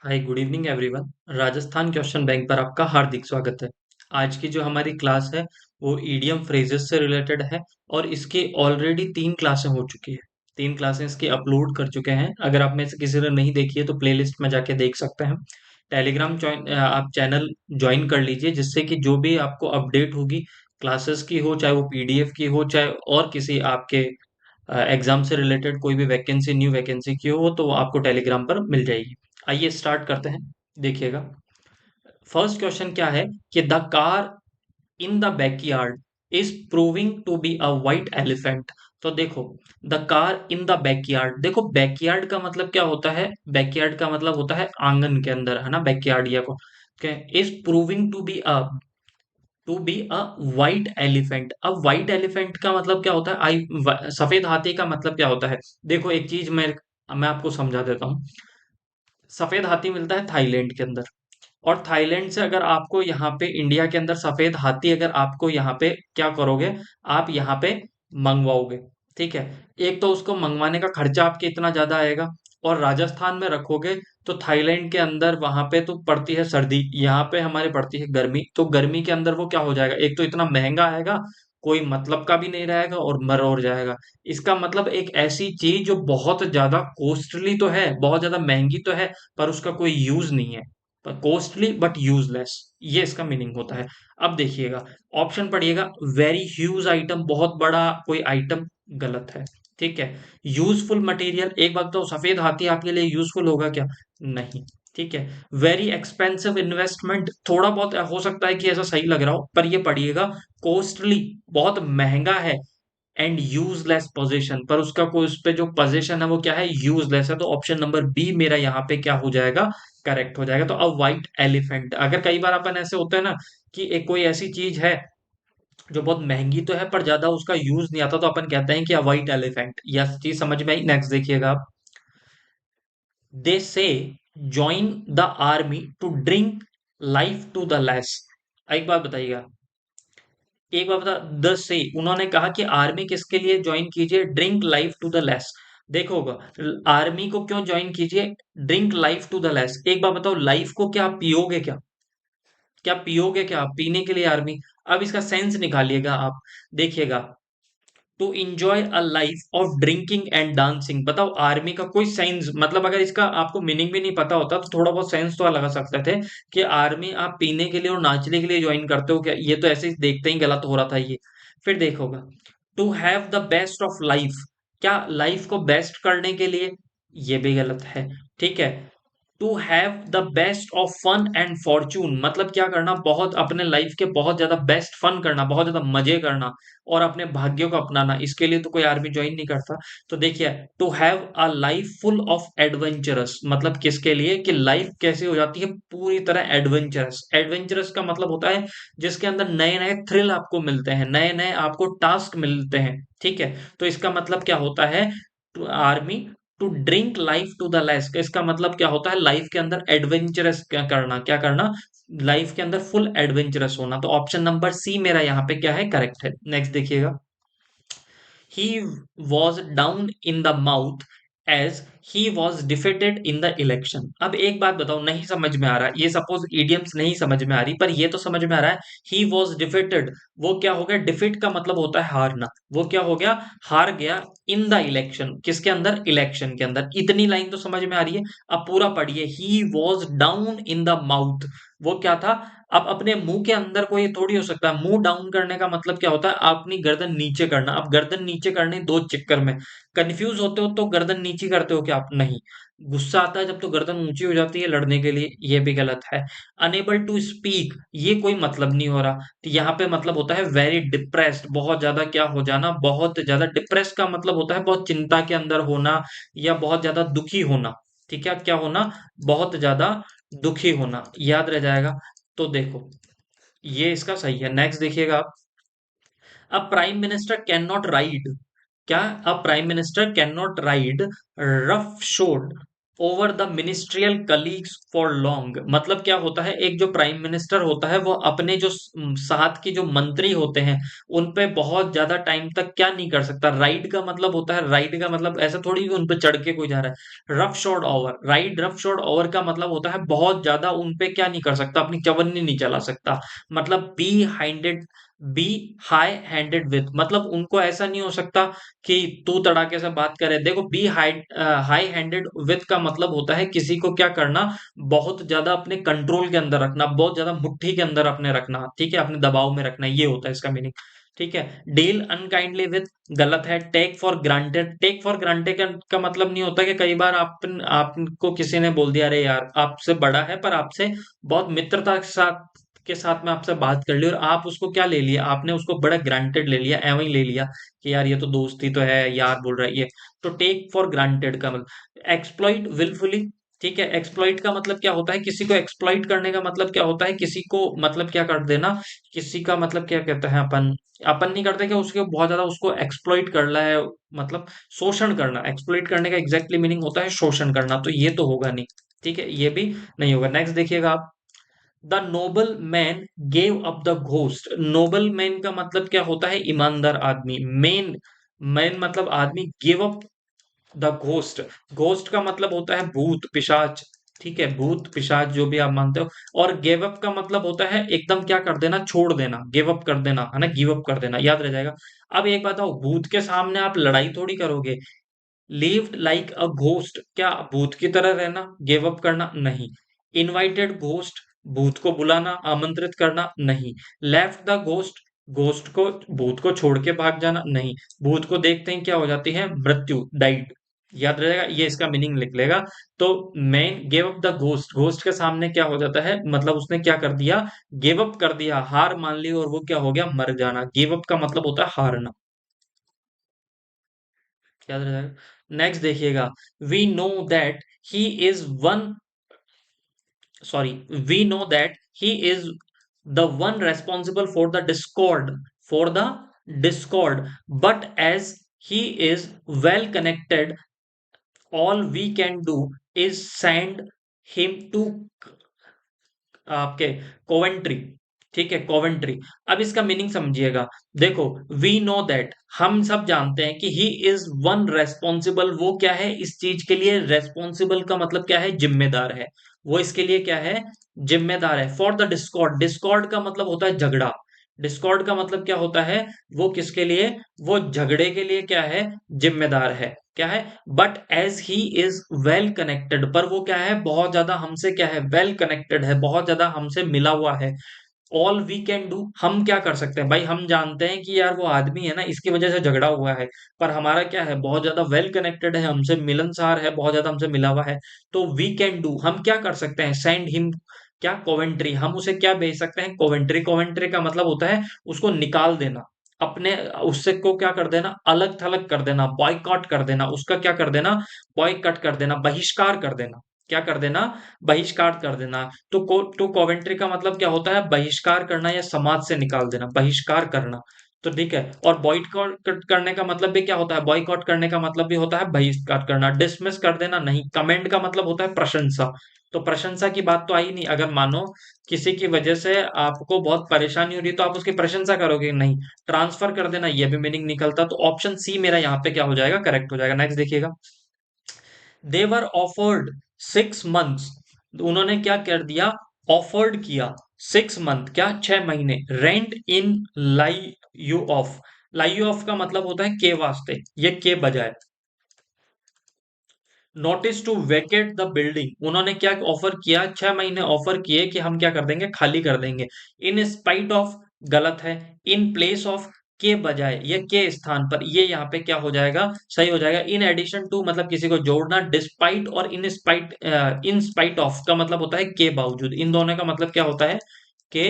Hi good evening everyone. Rajasthan question bank पर आपका हार्दिक स्वागत है। आज की जो हमारी क्लास है वो ईडियम फ्रेजेस से रिलेटेड है और इसकी ऑलरेडी 3 क्लासें हो चुकी है। 3 क्लासें इसकी अपलोड कर चुके हैं। अगर आप में से किसी ने नहीं देखी है तो प्लेलिस्ट में जाके देख सकते हैं। टेलीग्राम ज्वाइन आप चैनल ज्वाइन कर लीजिए, जिससे कि जो भी आपको अपडेट होगी क्लासेस की हो, चाहे वो पीडीएफ की हो, चाहे और किसी आपके एग्जाम से रिलेटेड कोई भी वैकेंसी, न्यू वैकेंसी की हो, तो वो आपको टेलीग्राम पर मिल जाएगी। आइए स्टार्ट करते हैं। देखिएगा, फर्स्ट क्वेश्चन क्या है कि the car in the backyard is proving to be a white elephant. तो देखो, the car in the backyard, देखो बैकयार्ड का मतलब क्या होता है? बैकयार्ड का मतलब होता है आंगन के अंदर, है ना, बैकयार्ड या को is proving to be a white elephant. अब व्हाइट एलिफेंट का मतलब क्या होता है? सफेद हाथी का मतलब क्या होता है? देखो, एक चीज मैं आपको समझा देता हूँ। सफेद हाथी मिलता है थाईलैंड के अंदर, और थाईलैंड से अगर आपको यहाँ पे इंडिया के अंदर सफेद हाथी अगर आपको यहाँ पे क्या करोगे, आप यहाँ पे मंगवाओगे, ठीक है। एक तो उसको मंगवाने का खर्चा आपके इतना ज्यादा आएगा, और राजस्थान में रखोगे तो थाईलैंड के अंदर वहां पे तो पड़ती है सर्दी, यहाँ पे हमारे पड़ती है गर्मी, तो गर्मी के अंदर वो क्या हो जाएगा, एक तो इतना महंगा आएगा, कोई मतलब का भी नहीं रहेगा और मर और जाएगा। इसका मतलब एक ऐसी चीज जो बहुत ज्यादा कॉस्टली तो है, बहुत ज्यादा महंगी तो है, पर उसका कोई यूज नहीं है। कॉस्टली बट यूजलेस, ये इसका मीनिंग होता है। अब देखिएगा, ऑप्शन पढ़िएगा। वेरी ह्यूज आइटम, बहुत बड़ा कोई आइटम, गलत है, ठीक है। यूजफुल मटेरियल, एक बात तो सफेद हाथी आपके लिए यूजफुल होगा क्या? नहीं, ठीक है। वेरी एक्सपेंसिव इन्वेस्टमेंट, थोड़ा बहुत हो सकता है कि ऐसा सही लग रहा हो, पर ये पढ़िएगा। कॉस्टली, बहुत महंगा है। एंड यूजलेस पोजीशन, पर उसका कोई उस पे जो पोजीशन है वो क्या है? यूजलेस है। तो ऑप्शन नंबर बी मेरा यहाँ पे क्या हो जाएगा? करेक्ट हो जाएगा। तो अ व्हाइट एलिफेंट, अगर कई बार अपन ऐसे होते हैं ना कि एक कोई ऐसी चीज है जो बहुत महंगी तो है पर ज्यादा उसका यूज नहीं आता, तो अपन कहते हैं कि अ व्हाइट एलिफेंट। यह चीज समझ में आई? नेक्स्ट देखिएगा आप। They say join the army to drink life to the lees. एक बात बताइएगा, एक बार बता, द से उन्होंने कहा कि आर्मी किसके लिए ज्वाइन कीजिए? Drink life to the lees. देखो, आर्मी को क्यों ज्वाइन कीजिए? Drink life to the lees. एक बार बताओ, लाइफ को क्या आप पियोगे क्या? क्या पियोगे क्या आप पीने के लिए आर्मी? अब इसका सेंस निकालिएगा आप, देखिएगा। To enjoy a life of drinking and dancing. बताओ, आर्मी का कोई सेंस, मतलब अगर इसका आपको मीनिंग भी नहीं पता होता तो थोड़ा बहुत सेंस तो लगा सकते थे कि आर्मी आप पीने के लिए और नाचने के लिए ज्वाइन करते हो क्या? ये तो ऐसे ही देखते ही गलत हो रहा था ये। फिर देखोगा, to have the best of life, क्या लाइफ को बेस्ट करने के लिए? ये भी गलत है, ठीक है। To have the best of fun and fortune, मतलब क्या करना? बहुत अपने लाइफ के बहुत ज्यादा बेस्ट फन करना, बहुत ज्यादा मजे करना और अपने भाग्यों को अपनाना, इसके लिए तो कोई आर्मी ज्वाइन नहीं करता। तो देखिए, to have a life full of adventurous, मतलब किसके लिए कि लाइफ कैसे हो जाती है पूरी तरह एडवेंचरस। एडवेंचरस का मतलब होता है जिसके अंदर नए नए थ्रिल आपको मिलते हैं, नए नए आपको टास्क मिलते हैं, ठीक है। तो इसका मतलब क्या होता है? Army to drink life to the lees, इसका मतलब क्या होता है? लाइफ के अंदर एडवेंचरस करना, क्या करना? लाइफ के अंदर फुल एडवेंचरस होना। तो ऑप्शन नंबर सी मेरा यहाँ पे क्या है? करेक्ट है। नेक्स्ट देखिएगा। He was down in the mouth as he was defeated in the election. अब एक बात बताओ, नहीं समझ में आ रहा, ये सपोज इडियम्स नहीं समझ में आ रही, पर ये तो समझ में आ रहा है। ही वॉज डिफेटेड, वो क्या हो गया? डिफीट का मतलब होता है हारना, वो क्या हो गया? हार गया। इन द इलेक्शन, किसके अंदर? इलेक्शन के अंदर। इतनी लाइन तो समझ में आ रही है। अब पूरा पढ़िए। ही was down in the mouth, वो क्या था? अब अपने मुंह के अंदर को ये थोड़ी हो सकता है। मुंह डाउन करने का मतलब क्या होता है? अपनी गर्दन नीचे करना। अब गर्दन नीचे करने दो चक्कर में कंफ्यूज होते हो तो गर्दन नीचे करते हो क्या आप? नहीं। गुस्सा आता है जब तो गर्दन ऊंची हो जाती है लड़ने के लिए, ये भी गलत है। अनेबल टू स्पीक, ये कोई मतलब नहीं हो रहा। तो यहाँ पे मतलब होता है वेरी डिप्रेस्ड, बहुत ज्यादा क्या हो जाना? बहुत ज्यादा डिप्रेस्ड का मतलब होता है बहुत चिंता के अंदर होना या बहुत ज्यादा दुखी होना, ठीक है। क्या होना? बहुत ज्यादा दुखी होना, याद रह जाएगा। तो देखो, ये इसका सही है। नेक्स्ट देखिएगा आप। A prime minister can not ride, क्या? A prime minister can not ride roughshod over the ministerial colleagues for long, मतलब क्या होता है, एक जो प्राइम मिनिस्टर होता है वो अपने जो साथ के जो मंत्री होते हैं उन पे बहुत ज्यादा टाइम तक क्या नहीं कर सकता। राइड का मतलब होता है, राइड का मतलब ऐसा थोड़ी कि उन पे चढ़ के कोई जा रहा है। Roughshod over, ride roughshod over का मतलब होता है बहुत ज्यादा उन पे क्या नहीं कर सकता, अपनी चवन्नी नहीं चला सकता। मतलब बी हाई हैंडेड विथ, मतलब उनको ऐसा नहीं हो सकता कि तू तड़ाके से बात करे। देखो, बी हाई हैंडेड विथ का मतलब होता है किसी को क्या करना, बहुत ज्यादा अपने कंट्रोल के अंदर रखना, बहुत ज्यादा मुट्ठी के अंदर अपने रखना, ठीक है, अपने दबाव में रखना, ये होता है इसका मीनिंग। ठीक है। डील अनकाइंडली विथ गलत है। Take for granted, take for granted का मतलब नहीं होता कि कई बार आपको किसी ने बोल दिया, अरे यार आपसे बड़ा है पर आपसे बहुत मित्रता के साथ में आपसे बात कर ली, और आप उसको क्या ले लिया, आपने उसको बड़ा ग्रांटेड ले लिया, एवं ही ले लिया कि यार ये तो दोस्ती तो है, यार बोल रहा है ये। तो टेक फॉर ग्रांटेड का मतलब एक्सप्लॉइट विलफुली। ठीक है, एक्सप्लॉइट का मतलब क्या होता है, किसी को एक्सप्लॉइट करने का मतलब क्या होता है, किसी को मतलब क्या कर देना, किसी का मतलब क्या कहते हैं, अपन अपन नहीं करते कि उसके बहुत ज्यादा उसको एक्सप्लॉइट करना है, मतलब शोषण करना। एक्सप्लॉइट करने का एग्जैक्टली मीनिंग होता है शोषण करना, तो ये तो होगा नहीं। ठीक है, ये भी नहीं होगा। नेक्स्ट देखिएगा आप। The noble man gave up the ghost. Noble man का मतलब क्या होता है, ईमानदार आदमी। मैन, मैन मतलब आदमी। Give up the ghost, ghost का मतलब होता है भूत पिशाच। ठीक है, भूत पिशाच जो भी आप मानते हो। और गिव अप का मतलब होता है एकदम क्या कर देना, छोड़ देना, गिव अप कर देना है ना, गिव अप कर देना, याद रह जाएगा। अब एक बताओ, भूत के सामने आप लड़ाई थोड़ी करोगे। लिव्ड लाइक अ घोस्ट, क्या भूत की तरह रहना, गिव अप करना नहीं। इनवाइटेड घोस्ट, भूत को बुलाना, आमंत्रित करना नहीं। लेफ्ट द घोस्ट, घोस्ट को, भूत को छोड़ के भाग जाना नहीं। भूत को देखते ही क्या हो जाती है, मृत्यु, डाइड। याद रहेगा, ये इसका मीनिंग लिख लेगा। तो man give up the ghost, ghost के सामने क्या हो जाता है, मतलब उसने क्या कर दिया, गिव अप कर दिया, हार मान ली, और वो क्या हो गया, मर जाना। गिव अप का मतलब होता है हारना। याद रहेगा। नेक्स्ट देखिएगा। We know that he is one, sorry, we know that he is the one responsible for the discord, but as he is well connected, all we can do is send him to आपके Coventry. ठीक है, Coventry. अब इसका meaning समझिएगा। देखो, we know that, हम सब जानते हैं कि ही इज वन रेस्पॉन्सिबल, वो क्या है इस चीज के लिए, रेस्पॉन्सिबल का मतलब क्या है, जिम्मेदार है। वो इसके लिए क्या है, जिम्मेदार है। फॉर द डिस्कॉर्ड, डिस्कॉर्ड का मतलब होता है झगड़ा। डिस्कॉर्ड का मतलब क्या होता है, वो किसके लिए, वो झगड़े के लिए क्या है, जिम्मेदार है। क्या है, but as he is well connected, पर वो क्या है, बहुत ज्यादा हमसे क्या है, वेल कनेक्टेड है, बहुत ज्यादा हमसे मिला हुआ है। ऑल वी कैन डू, हम क्या कर सकते हैं भाई, हम जानते हैं कि यार वो आदमी है ना, इसकी वजह से झगड़ा हुआ है, पर हमारा क्या है, बहुत ज्यादा वेल कनेक्टेड है, हमसे मिलनसार है, बहुत ज्यादा हमसे मिला हुआ है। तो वी कैन डू, हम क्या कर सकते हैं, सेंड हिम, क्या, कोवेंट्री, हम उसे क्या भेज सकते हैं, कोवेंट्री। कोवेंट्री का मतलब होता है उसको निकाल देना, अपने, उससे को क्या कर देना, अलग थलग कर देना, बॉयकॉट कर देना, उसका क्या कर देना, बॉयकॉट कर देना, बहिष्कार कर देना। क्या कर देना, बहिष्कार कर देना। तो कॉवेंट्री का मतलब क्या होता है, बहिष्कार करना या समाज से निकाल देना, बहिष्कार करना। तो ठीक है, और बॉयकॉट करने का मतलब भी क्या होता है, बॉयकॉट करने का मतलब भी होता है बहिष्कार करना। डिसमिस कर देना नहीं। कमेंट का मतलब होता है प्रशंसा। तो प्रशंसा की बात तो आई नहीं, अगर मानो किसी की वजह से आपको बहुत परेशानी हो रही है तो आप उसकी प्रशंसा करोगे नहीं। ट्रांसफर कर देना, ये भी मीनिंग निकलता। तो ऑप्शन सी मेरा यहाँ पे क्या हो जाएगा, करेक्ट हो जाएगा। नेक्स्ट देखिएगा। देवर ऑफर्ड 6 मंथ्स, उन्होंने क्या कर दिया, ऑफर्ड किया 6 मंथ, क्या, 6 महीने, rent in lieu of. Lieu of का मतलब होता है के वास्ते, ये के बजाय। Notice to vacate the building, उन्होंने क्या ऑफर किया, 6 महीने ऑफर किए कि हम क्या कर देंगे, खाली कर देंगे। इन स्पाइट ऑफ गलत है। इन प्लेस ऑफ, के बजाय, ये के स्थान पर, ये यहाँ पे क्या हो जाएगा, सही हो जाएगा। इन एडिशन टू मतलब किसी को जोड़ना। डिस्पाइट और इन स्पाइट ऑफ का मतलब होता है के बावजूद, इन दोनों का मतलब क्या होता है, के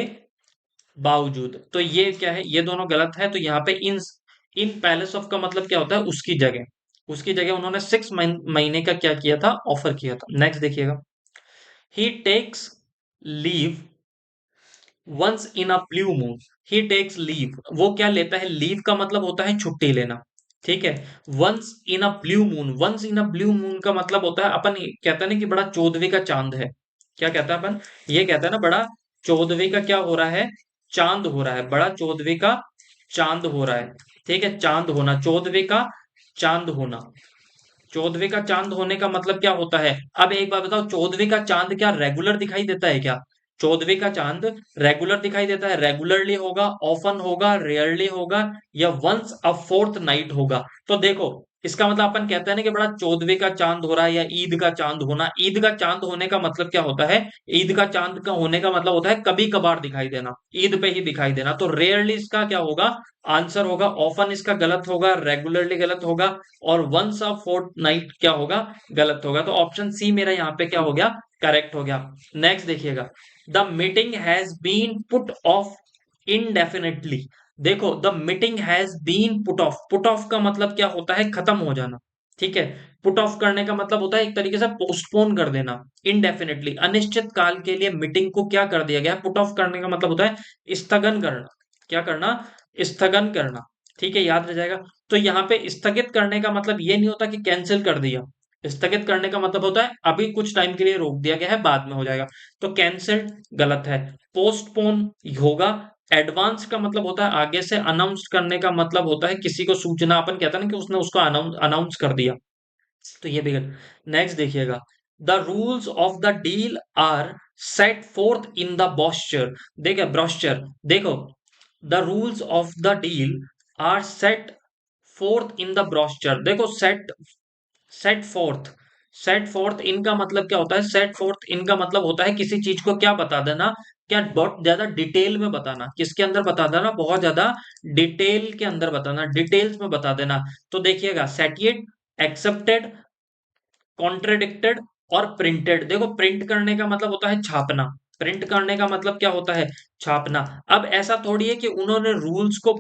बावजूद। तो ये क्या है, ये दोनों गलत है। तो यहाँ पे इन पैलेस ऑफ का मतलब क्या होता है, उसकी जगह, उसकी जगह उन्होंने 6 महीने का क्या किया था, ऑफर किया था। नेक्स्ट देखिएगा। He takes leave once in a blue moon. He takes leave, वो क्या लेता है, लीव का मतलब होता है छुट्टी लेना। ठीक है। Once in a blue moon, once in a blue moon का मतलब होता है, अपन कहते हैं ना कि बड़ा चौदहवें का चांद है। क्या कहता है अपन? ये कहता है ना बड़ा चौदहवें का क्या हो रहा है, चांद हो रहा है, बड़ा चौदहवें का चांद हो रहा है। ठीक है, चांद होना, चौदहवें का चांद होना। चौदहवें का चांद होने का मतलब क्या होता है? अब एक बात बताओ, चौदहवें का चांद क्या रेगुलर दिखाई देता है क्या? चौदहवें का चांद रेगुलर दिखाई देता है? रेगुलरली होगा, ऑफन होगा, रेयरली होगा, या वंस अ फोर्थ नाइट होगा? तो देखो, इसका मतलब अपन कहते हैं ना कि बड़ा चौदहवें का चांद हो रहा है, या ईद का चांद होना। ईद का चांद होने का मतलब क्या होता है? ईद का चांद का होने का मतलब होता है कभी कभार दिखाई देना, ईद पे ही दिखाई देना। तो रेयरली इसका क्या होगा, आंसर होगा। ऑफन इसका गलत होगा, रेगुलरली गलत होगा, और वंस अ फोर्टनाइट क्या होगा, गलत होगा। तो ऑप्शन सी मेरा यहाँ पे क्या हो गया, करेक्ट हो गया। नेक्स्ट देखिएगा, the meeting has been put off indefinitely. देखो, the meeting has been put off, put off का मतलब क्या होता है, खत्म हो जाना। ठीक है, पुट ऑफ करने का मतलब होता है एक तरीके से पोस्टपोन कर देना, इनडेफिनेटली, अनिश्चित काल के लिए मीटिंग को क्या कर दिया गया है, पुट ऑफ करने का मतलब होता है स्थगन करना। क्या करना? स्थगन करना। ठीक है, याद रह जाएगा। तो यहाँ पे स्थगित करने का मतलब ये नहीं होता कि कैंसिल कर दिया। स्थगित करने का मतलब होता है अभी कुछ टाइम के लिए रोक दिया गया है, बाद में हो जाएगा। तो कैंसिल्ड गलत है। पोस्टपोन होगा। एडवांस का मतलब होता है आगे से, अनाउंस करने का मतलब होता है किसी को सूचना, अपन कहता है ना कि उसने उसको अनाउंस कर दिया। तो ये भी गलत। नेक्स्ट देखिएगा, the rules of the deal are set forth in the brochure. देखिए ब्रोशर, देखो, the rules of the deal are set forth in the brochure. देखो, set set forth, set forth इनका मतलब क्या होता है? सेट फोर्थ इनका मतलब होता है किसी चीज को क्या बता देना, क्या बहुत ज्यादा डिटेल में बताना। किसके अंदर बता देना? बहुत ज्यादा डिटेल के अंदर बताना, डिटेल्स में बता देना। तो देखिएगा, सेटिएट, एक्सेप्टेड, कॉन्ट्रडिक्टेड और प्रिंटेड। देखो, प्रिंट करने का मतलब होता है छापना। प्रिंट करने का मतलब क्या होता है? छापना। अब ऐसा थोड़ी है कि उन्होंने रूल्स को,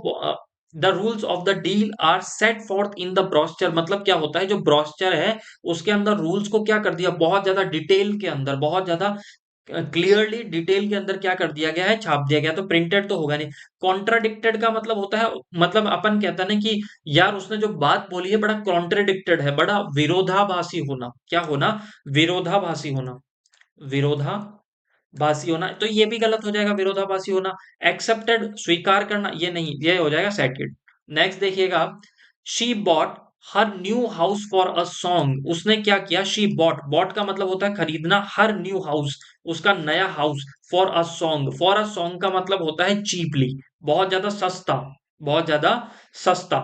the rules of the deal are set forth in the brochure, मतलब क्या होता है, जो ब्रोशर है उसके अंदर रूल्स को क्या कर दिया, बहुत ज्यादा डिटेल के अंदर, बहुत ज्यादा क्लियरली डिटेल के अंदर क्या कर दिया गया है, छाप दिया गया। तो प्रिंटेड तो होगा नहीं। कॉन्ट्राडिक्टेड का मतलब होता है, मतलब अपन कहता है ना कि यार उसने जो बात बोली है बड़ा कॉन्ट्राडिक्टेड है, बड़ा विरोधाभासी होना। क्या होना? विरोधाभासी होना। विरोधाभासी होना, तो ये भी गलत हो जाएगा, विरोधाभासी होना। एक्सेप्टेड, स्वीकार करना, ये नहीं, ये हो जाएगा सेटेड। नेक्स्ट देखिएगा, she bought her new house for a song. उसने क्या किया? शी बॉट, बॉट का मतलब होता है खरीदना, हर न्यू हाउस, उसका नया house, for a song, for a song का मतलब होता है चीपली, बहुत ज्यादा सस्ता, बहुत ज्यादा सस्ता।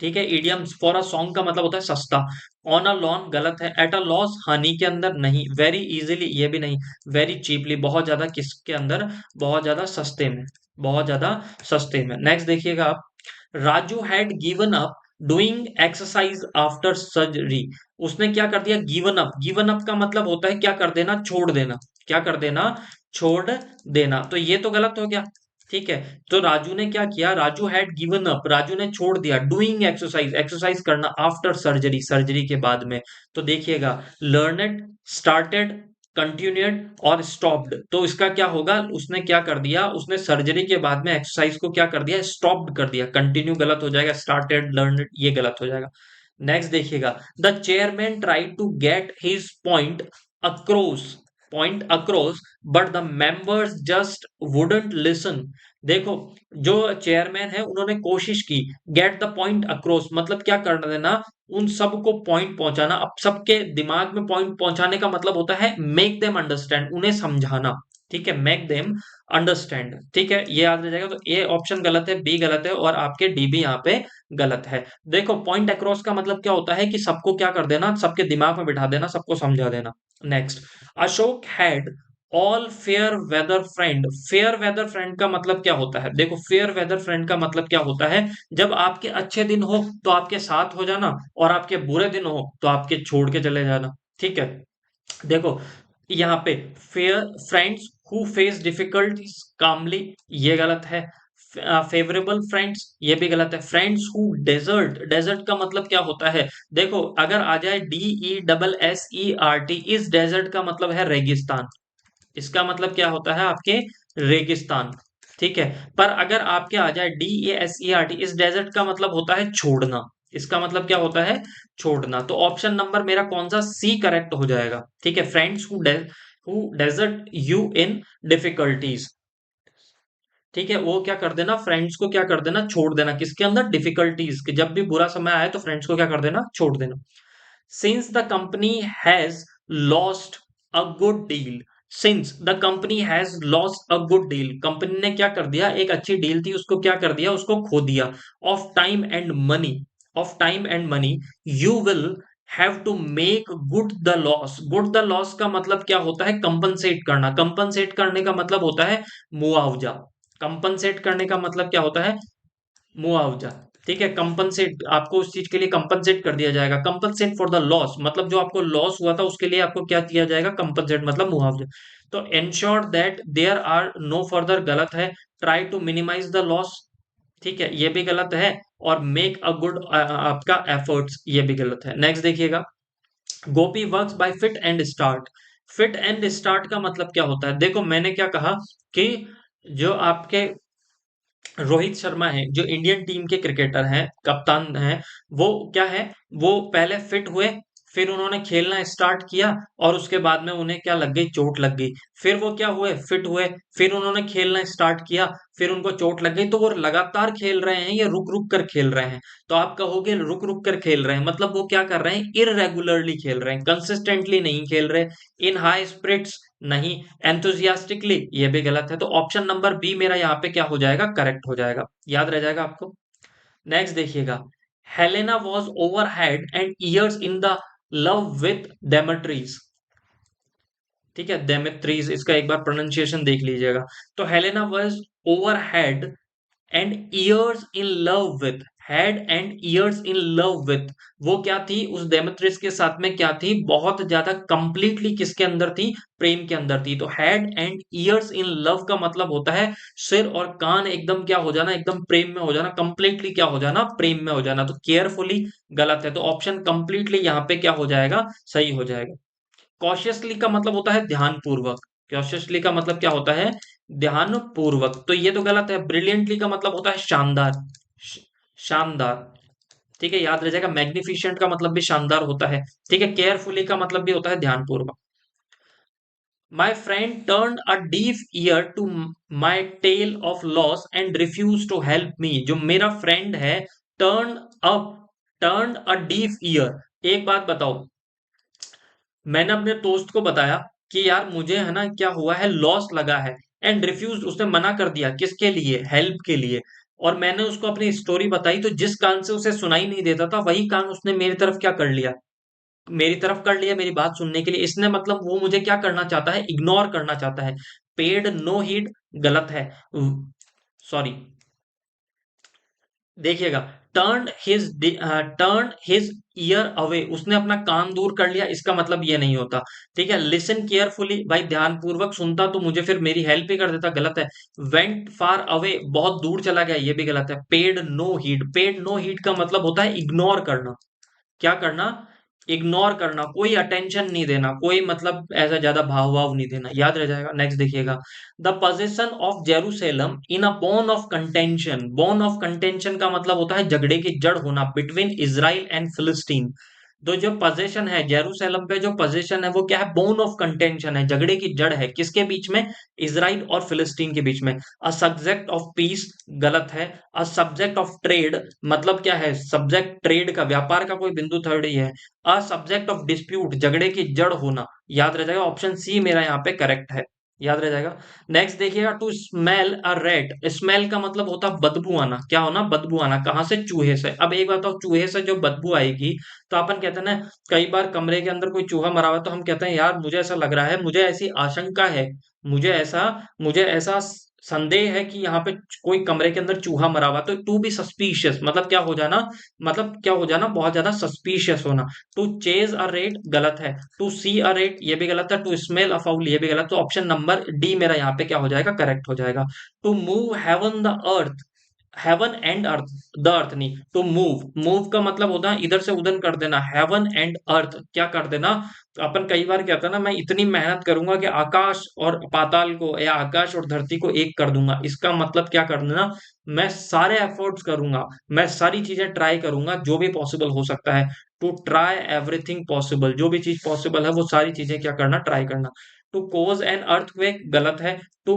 ठीक है, इडियम्स, फॉर अ सॉन्ग का मतलब होता है सस्ता। ऑन अ लॉन गलत है। एट अ लॉस, हानि के अंदर नहीं। वेरी इजीली, ये भी नहीं। वेरी चीपली, बहुत ज्यादा किसके अंदर, बहुत ज्यादा सस्ते में, बहुत ज्यादा सस्ते में। नेक्स्ट देखिएगा आप, Raju had given up doing exercise after surgery. उसने क्या कर दिया? Given up. गिवन अप का मतलब होता है क्या कर देना, छोड़ देना। क्या कर देना? छोड़ देना। तो ये तो गलत हो गया। ठीक है, तो राजू ने क्या किया? Raju had given up, Raju ने छोड़ दिया डूइंग एक्सरसाइज, एक्सरसाइज करना, आफ्टर सर्जरी, सर्जरी के बाद में। तो देखिएगा, लर्नेड, स्टार्टेड, कंटिन्यूड और स्टॉप्ड। तो इसका क्या होगा? उसने क्या कर दिया? उसने सर्जरी के बाद में एक्सरसाइज को क्या कर दिया? स्टॉप्ड कर दिया। कंटिन्यू गलत हो जाएगा, स्टार्टेड, लर्नेड ये गलत हो जाएगा। नेक्स्ट देखिएगा, the chairman tried to get his across point across but the members just wouldn't listen. देखो, जो चेयरमैन है उन्होंने कोशिश की, गेट द पॉइंट अक्रॉस मतलब क्या कर देना, उन सबको पॉइंट पहुंचाना। अब सबके दिमाग में पॉइंट पहुंचाने का मतलब होता है मेक देम अंडरस्टैंड, उन्हें समझाना। ठीक है, मेक देम अंडरस्टैंड। ठीक है, ये याद रह जाएगा। तो ए ऑप्शन गलत है, बी गलत है, और आपके डी भी यहाँ पे गलत है। देखो, पॉइंट अक्रॉस का मतलब क्या होता है कि सबको क्या कर देना, सबके दिमाग में बिठा देना, सबको समझा देना। Next, Ashok had all fair weather friend. Fair weather friend का मतलब क्या होता है? देखो, फेयर वेदर फ्रेंड का मतलब क्या होता है, जब आपके अच्छे दिन हो तो आपके साथ हो जाना, और आपके बुरे दिन हो तो आपके छोड़ के चले जाना। ठीक है, देखो यहाँ पे, fair friends who face difficulties calmly, ये गलत है। फेवरेबल फ्रेंड्स, ये भी गलत है। फ्रेंड्स हु डेजर्ट, डेजर्ट का मतलब क्या होता है? देखो, अगर आ जाए DESSERT, इस डेजर्ट का मतलब है रेगिस्तान। इसका मतलब क्या होता है आपके? रेगिस्तान। ठीक है। पर अगर आपके आ जाए DESERT, इस डेजर्ट का मतलब होता है छोड़ना। इसका मतलब क्या होता है? छोड़ना। तो ऑप्शन नंबर मेरा कौन सा, सी करेक्ट हो जाएगा। ठीक है, friends who desert you in difficulties. ठीक है, वो क्या कर देना, फ्रेंड्स को क्या कर देना, छोड़ देना, किसके अंदर, डिफिकल्टीज के। जब भी बुरा समय आए तो फ्रेंड्स को क्या कर देना, छोड़ देना। Since the company has lost a good deal, since the company has lost a good deal, company ने क्या कर दिया, एक अच्छी डील थी उसको क्या कर दिया, उसको खो दिया। Of time and money, of time and money, you will have to make good the loss. Good the loss का मतलब क्या होता है, कंपनसेट करना। कंपनसेट करने का मतलब होता है मुआवजा। कंपनसेट करने का मतलब क्या होता है, मुआवजा। ठीक है, कंपनसेट, आपको उस चीज के लिए कंपनसेट कर दिया जाएगा। कंपनसेट फॉर द लॉस मतलब जो आपको लॉस हुआ था उसके लिए आपको क्या किया जाएगा, कंपनसेट मतलब मुआवजा। तो ensure that there are no further, गलत है। Try to minimise the loss, ठीक है, ये भी गलत है। और मेक अ गुड, आपका एफर्ट्स, ये भी गलत है। नेक्स्ट देखिएगा, Gopi works by fit and start. Fit and start का मतलब क्या होता है, देखो मैंने क्या कहा कि जो आपके रोहित शर्मा है, जो इंडियन टीम के क्रिकेटर हैं, कप्तान हैं, वो क्या है, वो पहले फिट हुए, फिर उन्होंने खेलना स्टार्ट किया, और उसके बाद में उन्हें क्या लग गई, चोट लग गई। फिर वो क्या हुए, फिट हुए, फिर उन्होंने खेलना स्टार्ट किया, फिर उनको चोट लग गई। तो वो लगातार खेल रहे हैं या रुक रुक कर खेल रहे हैं? तो आप कहोगे रुक रुक कर खेल रहे हैं, मतलब वो क्या कर रहे हैं, इररेगुलरली खेल रहे हैं, कंसिस्टेंटली नहीं खेल रहे। इन हाई स्पिरिट्स, नहीं। एंथुजियास्टिकली, ये भी गलत है। तो ऑप्शन नंबर बी मेरा यहाँ पे क्या हो जाएगा, करेक्ट हो जाएगा। याद रह जाएगा आपको। नेक्स्ट देखिएगा, Helena was over head and ears in the love with Demetrius. ठीक है, डेमेट्रीज, इसका एक बार प्रोनाउंसिएशन देख लीजिएगा। तो Helena was over head and ears in love with, had and ears in love with, वो क्या थी, उस डेमेट्रिस के साथ में क्या थी, बहुत ज्यादा कंप्लीटली किसके अंदर थी, प्रेम के अंदर थी। तो had and ears in love का मतलब होता है सिर और कान एकदम क्या हो जाना, एकदम प्रेम में हो जाना, कंप्लीटली क्या हो जाना, प्रेम में हो जाना। तो केयरफुली गलत है, तो ऑप्शन कंप्लीटली यहाँ पे क्या हो जाएगा, सही हो जाएगा। कॉशियसली का मतलब होता है ध्यानपूर्वक, कॉशियसली का मतलब क्या होता है, ध्यानपूर्वक, तो ये तो गलत है। ब्रिलियंटली का मतलब होता है शानदार, श- शानदार। ठीक है, याद रह जाएगा। मैग्निफिशेंट का मतलब भी शानदार होता है। ठीक है, केयरफुली का मतलब भी होता है ध्यानपूर्वक। My friend turn a deaf ear to my tale of loss and refuse to help me, जो मेरा फ्रेंड है, turn up, turn a deaf ear. एक बात बताओ, मैंने अपने दोस्त को बताया कि यार मुझे है ना क्या हुआ है, लॉस लगा है, एंड रिफ्यूज, उसने मना कर दिया, किसके लिए, हेल्प के लिए। और मैंने उसको अपनी स्टोरी बताई, तो जिस कान से उसे सुनाई नहीं देता था वही कान उसने मेरी तरफ क्या कर लिया, मेरी तरफ कर लिया, मेरी बात सुनने के लिए। इसने मतलब वो मुझे क्या करना चाहता है, इग्नोर करना चाहता है। पेड नो हीड, गलत है, सॉरी। देखिएगा, टर्न हिज ईयर अवे, उसने अपना कान दूर कर लिया, इसका मतलब ये नहीं होता। ठीक है, लिसन केयरफुली, भाई ध्यानपूर्वक सुनता तो मुझे फिर मेरी हेल्प ही कर देता, गलत है। वेंट फार अवे, बहुत दूर चला गया, ये भी गलत है। Paid no heed, paid no heed का मतलब होता है इग्नोर करना। क्या करना, इग्नोर करना, कोई अटेंशन नहीं देना, कोई मतलब ऐसा ज्यादा भाव भाव नहीं देना। याद रह जाएगा। नेक्स्ट देखिएगा, the position of Jerusalem in a bone of contention. Bone of contention का मतलब होता है झगड़े की जड़ होना, बिटवीन इजराइल एंड फिलिस्तीन। तो जो पोजीशन है जेरूसलम पे, जो पोजीशन है वो क्या है, बोन ऑफ कंटेंशन है, झगड़े की जड़ है, किसके बीच में, इजराइल और फिलिस्तीन के बीच में। अ सब्जेक्ट ऑफ पीस, गलत है। अ सब्जेक्ट ऑफ ट्रेड, मतलब क्या है, सब्जेक्ट ट्रेड का, व्यापार का कोई बिंदु थर्ड ही है। अ सब्जेक्ट ऑफ डिस्प्यूट, झगड़े की जड़ होना। याद रह जाएगा, ऑप्शन सी मेरा यहाँ पे करेक्ट है। याद रह जाएगा। नेक्स्ट देखिएगा, to smell a rat, smell का मतलब होता है बदबू आना, क्या होना, बदबू आना, कहाँ से, चूहे से। अब एक बात बताओ, चूहे से जो बदबू आएगी, तो अपन कहते हैं ना, कई बार कमरे के अंदर कोई चूहा मरा हुआ है, तो हम कहते हैं यार मुझे ऐसा लग रहा है, मुझे ऐसी आशंका है, मुझे ऐसा संदेह है कि यहाँ पे कोई कमरे के अंदर चूहा मरा हुआ। तो टू बी सस्पिशियस मतलब क्या हो जाना, मतलब क्या हो जाना, बहुत ज्यादा सस्पिशियस होना। टू चेज अ रेट, गलत है। टू सी अ रेट, ये भी गलत है। टू स्मेल अ फाउल, ये भी गलत। तो ऑप्शन नंबर डी मेरा यहाँ पे क्या हो जाएगा, करेक्ट हो जाएगा। To move heaven the earth, heaven and earth, the earth नहीं, तो मूव, मूव का मतलब होता है इधर से उधर कर देना, हेवन एंड अर्थ क्या कर देना। अपन कई बार कहता है ना, मैं इतनी मेहनत करूंगा कि आकाश और पाताल को या आकाश और धरती को एक कर दूंगा, इसका मतलब क्या कर देना, मैं सारे एफर्ट्स करूंगा, मैं सारी चीजें ट्राई करूंगा जो भी पॉसिबल हो सकता है। टू ट्राई एवरीथिंग पॉसिबल, जो भी चीज पॉसिबल है वो सारी चीजें क्या करना, ट्राई करना। टू कोज एन अर्थक्वेक गलत है। To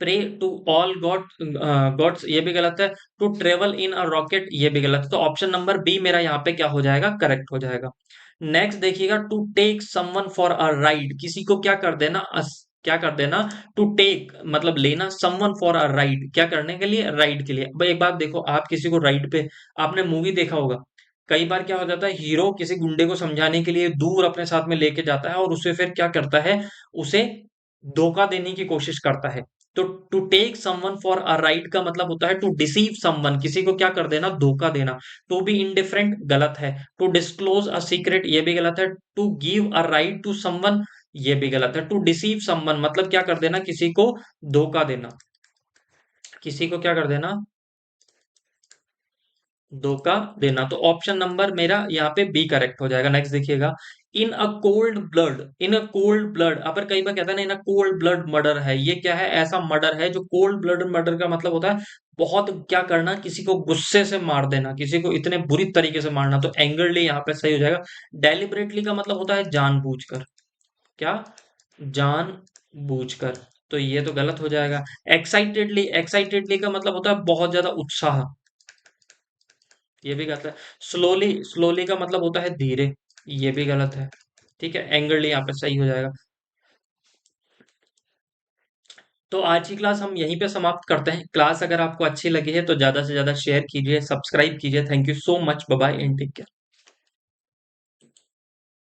pray to all gods ये भी गलत है। To travel in a rocket ये भी गलत है, तो ऑप्शन नंबर बी मेरा यहाँ पे क्या हो जाएगा, करेक्ट हो जाएगा। नेक्स्ट देखिएगा, to take someone for a ride, किसी को क्या कर देना, क्या कर देना, टू टेक मतलब लेना, समवन फॉर अ राइड क्या करने के लिए, राइड के लिए। अब एक बात देखो, आप किसी को राइड पे, आपने मूवी देखा होगा, कई बार क्या हो जाता है, हीरो किसी गुंडे को समझाने के लिए दूर अपने साथ में लेके जाता है और उसे फिर क्या करता है, उसे धोखा देने की कोशिश करता है। तो to take someone for a ride का मतलब होता है टू डिसीव समवन, किसी को क्या कर देना, धोखा देना। टू बी इंडिफरेंट गलत है। टू डिस्क्लोज अ सीक्रेट ये भी गलत है। To give a ride to someone ये भी गलत है। टू डिसीव समवन मतलब क्या कर देना, किसी को धोखा देना, किसी को क्या कर देना, धोखा देना। तो ऑप्शन नंबर मेरा यहाँ पे बी करेक्ट हो जाएगा। नेक्स्ट देखिएगा, in a cold blood, in a cold blood, अपन कई बार कहते हैं ना in a cold blood murder है, ये क्या है, ऐसा मर्डर है जो कोल्ड ब्लड मर्डर का मतलब होता है बहुत क्या करना, किसी को गुस्से से मार देना, किसी को इतने बुरी तरीके से मारना, तो एंगरली यहाँ पे सही हो जाएगा। डेलिबरेटली का मतलब होता है जानबूझकर, क्या, जानबूझकर, तो ये तो गलत हो जाएगा। एक्साइटेडली, एक्साइटेडली का मतलब होता है बहुत ज्यादा उत्साह, ये भी गलत है। स्लोली, स्लोली का मतलब होता है धीरे, ये भी गलत है। ठीक है, एंग्रली यहाँ पे सही हो जाएगा। तो आज की क्लास हम यहीं पे समाप्त करते हैं। क्लास अगर आपको अच्छी लगी है तो ज्यादा से ज्यादा शेयर कीजिए, सब्सक्राइब कीजिए। Thank you so much, bye bye and take care.